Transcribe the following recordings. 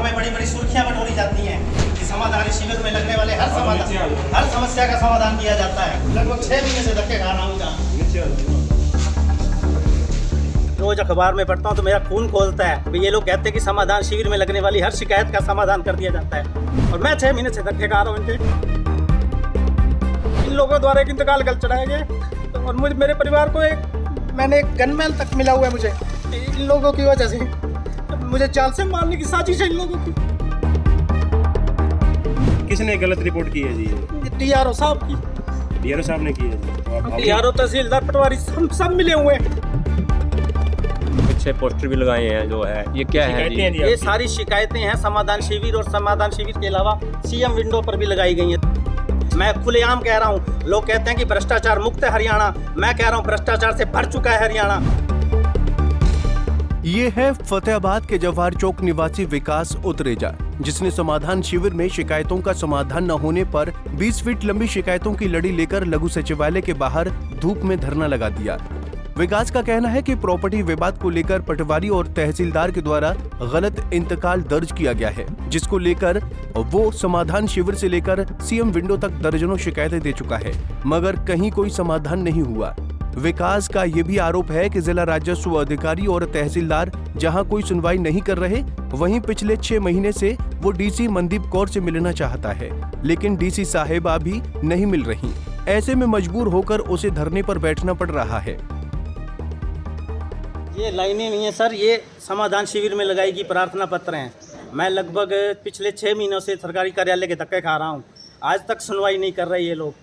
में बड़ी बड़ी सुर्खियां बटोरी जाती हैं कि समाधान शिविर में लगने वाले हर समस्या का समाधान किया जाता है। लगभग 6 महीने से धक्के खा रहा हूँ जहाँ रोज अखबार में पढ़ता हूँ तो मेरा खून खोलता है। ये लोग कहते हैं कि समाधान शिविर में लगने वाली हर शिकायत का समाधान कर दिया जाता है और मैं 6 महीने से धक्के खा रहा हूँ इनके। इन लोगों द्वारा एक इंतकाल गल चढ़ाए गए और मुझे मेरे परिवार को मैंने एक गनमैन तक मिला हुआ है मुझे इन लोगों की वजह से। मुझे जान से मारने की साजिश है इन लोगों की। किसने गलत रिपोर्ट की है जी? DRO साहब की। DRO साहब ने की है जी? DRO तहसीलदार पटवारी सब मिले हुए हैं। पीछे पोस्टर भी लगाए हैं जो है ये क्या है जी? ये सारी शिकायतें हैं समाधान शिविर और समाधान शिविर के अलावा CM विंडो पर भी लगाई गई हैं। मैं खुलेआम कह रहा हूँ, लोग कहते हैं कि भ्रष्टाचार मुक्त है हरियाणा, मैं कह रहा हूँ भ्रष्टाचार से भर चुका है हरियाणा। ये है फतेहाबाद के जवाहर चौक निवासी विकास उतरेजा, जिसने समाधान शिविर में शिकायतों का समाधान न होने पर 20 फीट लंबी शिकायतों की लड़ी लेकर लघु सचिवालय के बाहर धूप में धरना लगा दिया। विकास का कहना है कि प्रॉपर्टी विवाद को लेकर पटवारी और तहसीलदार के द्वारा गलत इंतकाल दर्ज किया गया है, जिसको लेकर वो समाधान शिविर से लेकर CM विंडो तक दर्जनों शिकायतें दे चुका है, मगर कहीं कोई समाधान नहीं हुआ। विकास का ये भी आरोप है कि जिला राजस्व अधिकारी और तहसीलदार जहां कोई सुनवाई नहीं कर रहे, वहीं पिछले 6 महीने से वो DC मनदीप कौर से मिलना चाहता है, लेकिन DC साहिबा भी नहीं मिल रही। ऐसे में मजबूर होकर उसे धरने पर बैठना पड़ रहा है। ये लाइनें नहीं है सर, ये समाधान शिविर में लगाई गई प्रार्थना पत्र हैं। मैं लगभग पिछले 6 महीनों से सरकारी कार्यालय के धक्के खा रहा हूँ, आज तक सुनवाई नहीं कर रहे ये लोग।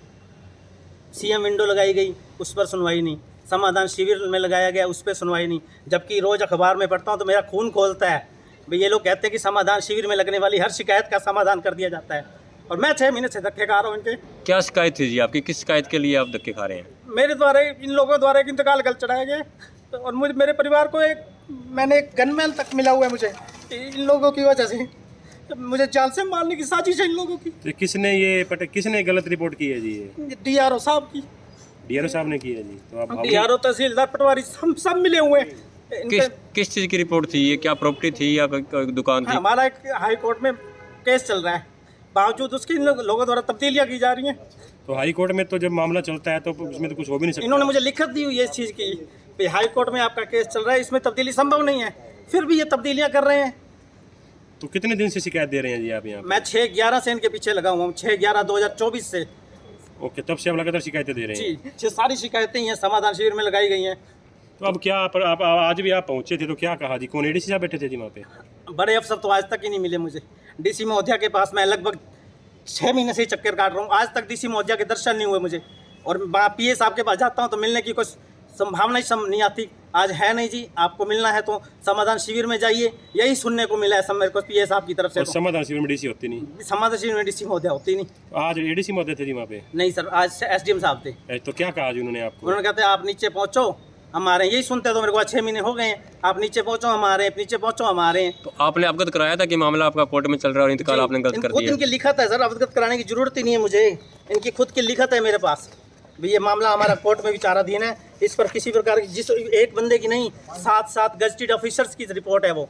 CM विंडो लगाई गई, उस पर सुनवाई नहीं। समाधान शिविर में लगाया गया, उस पर सुनवाई नहीं। जबकि रोज़ अखबार में पढ़ता हूँ तो मेरा खून खोलता है। ये लोग कहते हैं कि समाधान शिविर में लगने वाली हर शिकायत का समाधान कर दिया जाता है और मैं 6 महीने से धक्के खा रहा हूँ इनके। क्या शिकायत थी जी आपकी? किस शिकायत के लिए आप धक्के खा रहे हैं? मेरे द्वारा इन लोगों द्वारा एक इंतकाल गल चढ़ाए गए और मेरे परिवार को मैंने एक गनमैन तक मिला हुआ है मुझे इन लोगों की वजह से। मुझे जान से मारने की साजिश है इन लोगों की। तो किसने गलत रिपोर्ट की है जी? DRO साहब की। DRO साहब ने की है जी? तो आप DRO तहसीलदार पटवारी सब मिले हुए हैं। किस चीज़ की रिपोर्ट थी ये? क्या प्रॉपर्टी थी या दुकान थी? हमारा एक हाई कोर्ट में केस चल रहा है, बावजूद उसकी इन लोगों द्वारा तब्दीलियाँ की जा रही हैं। तो हाई कोर्ट में तो जब मामला चलता है तो उसमें तो कुछ हो भी नहीं सकता। इन्होंने मुझे लिखत दी हुई है इस चीज़ की, हाई कोर्ट में आपका केस चल रहा है, इसमें तब्दीली संभव नहीं है, फिर भी ये तब्दीलियाँ कर रहे हैं। तो कितने दिन से शिकायत दे रहे हैं जी आप यहाँ? मैं 6/11 से इनके पीछे लगा हुआ हूँ, 6/11/2024 से। ओके, तब से आप लगातार शिकायतें दे रहे हैं? जी, सारी शिकायतें हैं समाधान शिविर में लगाई गई हैं। तो अब क्या आप आज भी आप पहुँचे थे तो क्या कहा जी? कौन ADC साहब बैठे थे जी वहाँ पे? बड़े अफसर तो आज तक ही नहीं मिले मुझे। DC महोदया के पास मैं लगभग 6 महीने से ही चक्कर काट रहा हूँ, आज तक DC महोदया के दर्शन नहीं हुए मुझे। और PA साहब के पास जाता हूँ तो मिलने की कुछ संभावना ही नहीं आती। आज है नहीं जी, आपको मिलना है तो समाधान शिविर में जाइए, यही सुनने को मिला है सब मेरे को PA साहब की तरफ से। तो समाधान शिविर में DC होती नहीं? समाधान शिविर में DC महोदया होती नहीं। आज ADC महोदय थे जी वहाँ पे? नहीं सर, आज SDM साहब थे। तो क्या कहा जी उन्होंने आपको? उन्होंने कहते आप नीचे पहुँचो, हमारे यही सुनते तो मेरे को 6 महीने हो गए हैं, आप नीचे पहुँचो हमारे, नीचे पहुँचो हमारे। तो आपने अवगत कराया था कि मामला आपका कोर्ट में चल रहा है और इंतकाल आपने गलत कर दिया? इनकी लिखत है सर, अवगत कराने की जरूरत ही नहीं है मुझे, इनकी खुद की लिखत है मेरे पास भी। ये मामला हमारा कोर्ट में विचाराधीन है, इस पर किसी प्रकार की जिस एक बंदे की नहीं 7 गजटेड ऑफिसर्स की रिपोर्ट है वो,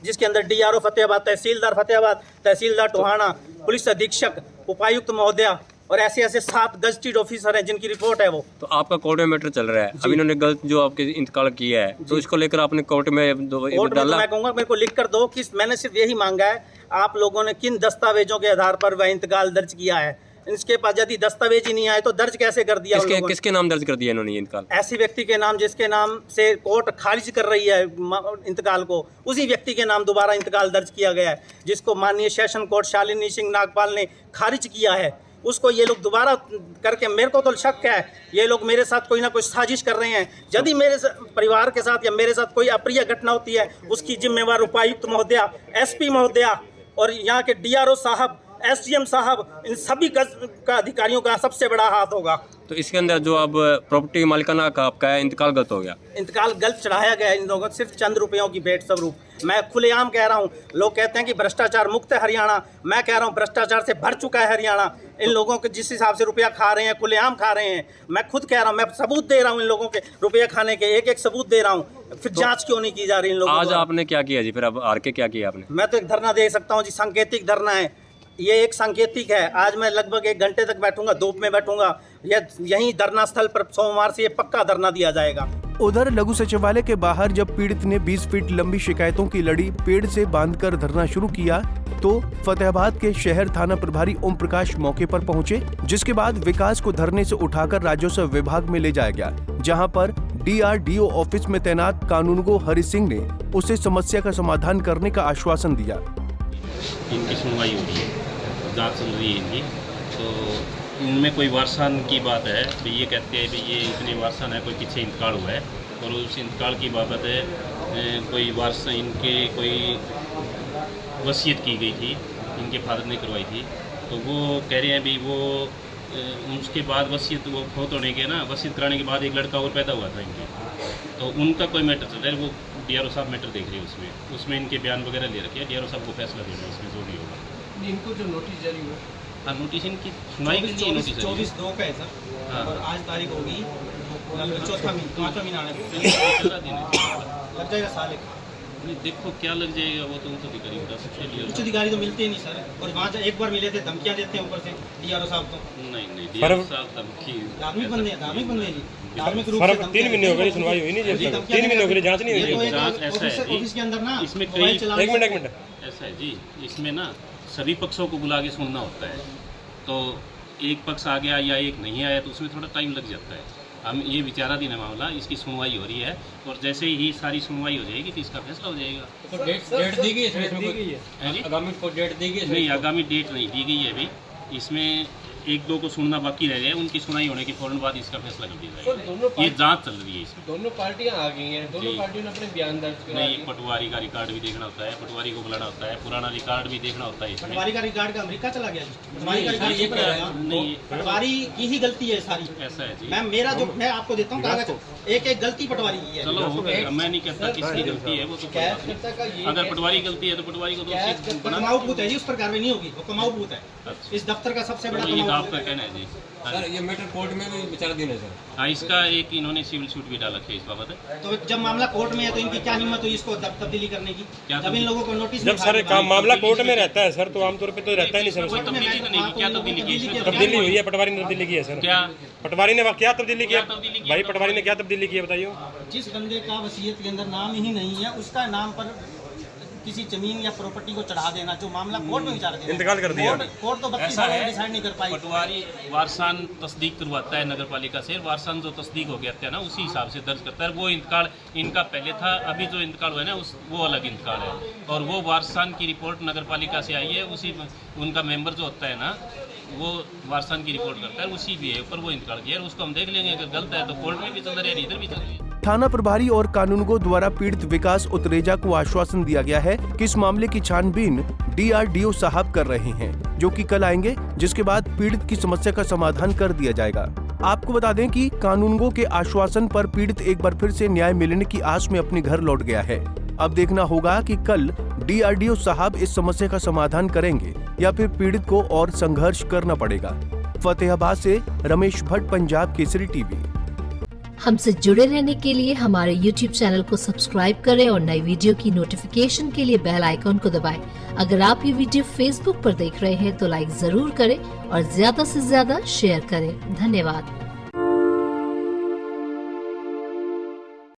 जिसके अंदर DRO फतेहाबाद, तहसीलदार फतेहाबाद, तहसीलदार टोहाना, पुलिस अधीक्षक, उपायुक्त महोदया और ऐसे 7 गजटेड ऑफिसर हैं जिनकी रिपोर्ट है वो। तो आपका कोर्ट में मैटर चल रहा है, अब इन्होंने गलत जो आपके इंतकाल किया है तो इसको लेकर आपने कोर्ट में डाला? मैं कहूँगा मेरे को लिख कर दो कि मैंने सिर्फ यही मांगा है, आप लोगों ने किन दस्तावेजों के आधार पर वह इंतकाल दर्ज किया है। इसके पास यदि दस्तावेज ही नहीं आए तो दर्ज कैसे कर दिया? किसके नाम दर्ज कर दिया इन्होंने इंतकाल? ऐसी व्यक्ति के नाम जिसके नाम से कोर्ट खारिज कर रही है इंतकाल को, उसी व्यक्ति के नाम दोबारा इंतकाल दर्ज किया गया है, जिसको माननीय सेशन कोर्ट शालिनी सिंह नागपाल ने खारिज किया है। उसको ये लोग दोबारा करके, मेरे को तो शक है ये लोग मेरे साथ कोई ना कोई साजिश कर रहे हैं। यदि मेरे परिवार के साथ या मेरे साथ कोई अप्रिय घटना होती है, उसकी जिम्मेवार उपायुक्त महोदया, SP महोदया और यहाँ के DRO साहब, SDM साहब, इन सभी का अधिकारियों का सबसे बड़ा हाथ होगा। तो इसके अंदर जो अब प्रॉपर्टी मालिकाना का आपका है इंतकाल गलत हो गया। इंतकाल गलत चढ़ाया गया है इन लोगों को, सिर्फ चंद रुपयों की भेंट स्वरूप। मैं खुलेआम कह रहा हूँ, लोग कहते हैं कि भ्रष्टाचार मुक्त है हरियाणा, मैं कह रहा हूँ भ्रष्टाचार से भर चुका है हरियाणा। इन लोगों के जिस हिसाब से रुपया खा रहे हैं, खुलेआम खा रहे हैं। मैं खुद कह रहा हूँ, मैं सबूत दे रहा हूँ इन लोगों के रुपया खाने के, एक एक सबूत दे रहा हूँ। फिर जांच क्यों नहीं की जा रही इन लोगों आज को? आपने क्या किया जी, फिर अब आर के क्या किया आपने? मैं तो एक धरना दे सकता हूँ जी, सांकेतिक धरना है ये, एक सांकेतिक है। आज मैं लगभग 1 घंटे तक बैठूंगा, धूप में बैठूंगा। यहीं धरना स्थल पर सोमवार से ये पक्का धरना दिया जाएगा। उधर लघु सचिवालय के बाहर जब पीड़ित ने 20 फीट लंबी शिकायतों की लड़ी पेड़ से बांधकर धरना शुरू किया तो फतेहाबाद के शहर थाना प्रभारी ओम प्रकाश मौके पर पहुंचे, जिसके बाद विकास को धरने से उठाकर राजस्व विभाग में ले जाया गया, जहां पर DRDO ऑफिस में तैनात कानूनगो हरि सिंह ने उसे समस्या का समाधान करने का आश्वासन दिया। इनकी सुनवाई हो रही है, जांच चल रही है इनकी। तो इनमें कोई वारसान की बात है तो ये कहते हैं कि ये इतने वारसान है, कोई पीछे इंतकाल हुआ है और उस इंतकाल की बाबत है कोई वारस इनके कोई वसीयत की गई थी, इनके फादर ने करवाई थी। तो वो कह रहे हैं भी वो उसके बाद वसीयत वो फौत होने के ना, वसीयत कराने के बाद एक लड़का और पैदा हुआ था इनके, तो उनका कोई मैटर चल रहा है। वो DRO साहब मैटर देख रहे हैं, उसमें इनके बयान वगैरह ले रखे हैं। DRO साहब को फैसला देना इसमें जो भी होगा। इनको जो नोटिस जारी हुआ, हाँ नोटिस इनकी सुनवाई के लिए नोटिस 24/2 का है सर। हाँ। और आज तारीख होगी 5वां महीना आने को। 14 दिन है। लग जाएगा साल एक। नहीं देखो क्या लग जाएगा वो तो उच्च अधिकारी बता सकते हैं। उच्च अधिकारी तो मिलते ही नहीं सर, और वहाँ एक बार मिले थे, धमकियाँ देते हैं ऊपर से DRO साहब तो। नहीं DRO साहब धमकी धार्मिक बंदे हैं, धार्मिक बंदे जी, धार्मिक रूप फर्क से 3 महीने हो गए, सुनवाई हुई नहीं जी, 3 महीने हो गए, जांच नहीं हुई। जांच ऐसा है जी, ऑफिस के अंदर ना इसमें मोबाइल कई- चलाने- एक मिनट ऐसा है जी, इसमें ना सभी पक्षों को बुला के सुनना होता है। तो एक पक्ष आ गया या एक नहीं आया तो उसमें थोड़ा टाइम लग जाता है। हम ये विचाराधीन है मामला, इसकी सुनवाई हो रही है और जैसे ही सारी सुनवाई हो जाएगी तो इसका फैसला हो जाएगा। तो डेट दी गई है इसमें? है जी? आगामी को डेट दी गई है? नहीं आगामी डेट नहीं दी गई है अभी। इसमें 1-2 को सुनना बाकी रह गया, उनकी सुनवाई होने के फौरन बाद इसका फैसला कर दिया जाएगा। ये जांच चल रही है इसमें। दोनों पार्टियां आ गई हैं, दोनों जी। पार्टियों ने अपने बयान दर्ज करा नहीं, दिए। पटवारी का रिकॉर्ड भी देखना होता है, पटवारी को बुलाना होता है, पुराना रिकॉर्ड भी देखना होता है इसमें। पटवारी का रिकॉर्ड का अमेरिका चला गया जी। पटवारी का नहीं, रिकॉर्ड ये ऊपर क्या आएगा। है? नहीं। पटवारी की ही गलती है सारी। ऐसा है जी। मैम मेरा जो मैं आपको देता हूँ कागज, एक गलती पटवारी की है। चलो हो गया, मैं नहीं कहता किसकी गलती है वो तो कोई कैश बात नहीं। करता का ये अगर पटवारी गलती है तो पटवारी को दोषी बना कमाऊ बूथ है जी, उस पर कार्रवाई नहीं होगी, वो कमाऊ बूथ है। अच्छा। इस दफ्तर का सबसे बड़ा ये तो कमाऊ आपका बूथ है। कहना है जी। हाँ सर जी। ये मैटर कोर्ट में भी विचाराधीन है सर। हाँ, इसका एक इन्होंने सिविल सूट भी डाला है इस बाबत। तो जब मामला कोर्ट में है तो इनकी क्या हिम्मत हुई इसको तब्दीली करने की? क्या जब इन लोगों को नोटिस जब सर काम मामला कोर्ट में रहता है सर, तो आमतौर पे तो रहता ही नहीं कोई सर। तब्दीली तो नहीं की, क्या तब्दीली की इसमें? तब्दीली हुई है, पटवारी ने तब्दीली की है सर। क्या पटवारी ने क्या तब्दीली किया? क्या तब्दीली किया? भाई पटवारी ने क्या तब्दीली की है बताइए। जिस बंदे का वसीयत के अंदर नाम ही नहीं है उसका नाम पर किसी जमीन या प्रॉपर्टी को चढ़ा देना, जो मामला कोर्ट में विचार इंतकाल कर दिया। कोर्ट तो 32 ऐसा साल है, डिसाइड नहीं कर पाई। पटवारी वारसान तस्दीक करवाता है नगर पालिका से, वारसान जो तस्दीक हो गया था ना उसी हिसाब से दर्ज करता है। वो इंतकाल इनका पहले था, अभी जो इंतकाल हुआ है ना वो अलग इंतकाल है। और वो वारसान की रिपोर्ट नगर पालिका से आई है, उसी उनका मेंबर जो होता है ना वो वारसान की रिपोर्ट करता है, उसी भी है ऊपर वो इंतकाल किया है। उसको हम देख लेंगे, अगर गलत है तो कोर्ट में भी चल रही है, इधर भी चल रही है। थाना प्रभारी और कानूनगो द्वारा पीड़ित विकास उत्रेजा को आश्वासन दिया गया है कि इस मामले की छानबीन DRDO साहब कर रहे हैं, जो कि कल आएंगे, जिसके बाद पीड़ित की समस्या का समाधान कर दिया जाएगा। आपको बता दें कि कानूनगो के आश्वासन पर पीड़ित एक बार फिर से न्याय मिलने की आस में अपने घर लौट गया है। अब देखना होगा कि कल DRDO साहब इस समस्या का समाधान करेंगे या फिर पीड़ित को और संघर्ष करना पड़ेगा। फतेहाबाद से रमेश भट्ट, पंजाब केसरी टीवी। हमसे जुड़े रहने के लिए हमारे YouTube चैनल को सब्सक्राइब करें और नई वीडियो की नोटिफिकेशन के लिए बेल आइकॉन को दबाएं। अगर आप ये वीडियो Facebook पर देख रहे हैं तो लाइक जरूर करें और ज्यादा से ज्यादा शेयर करें। धन्यवाद।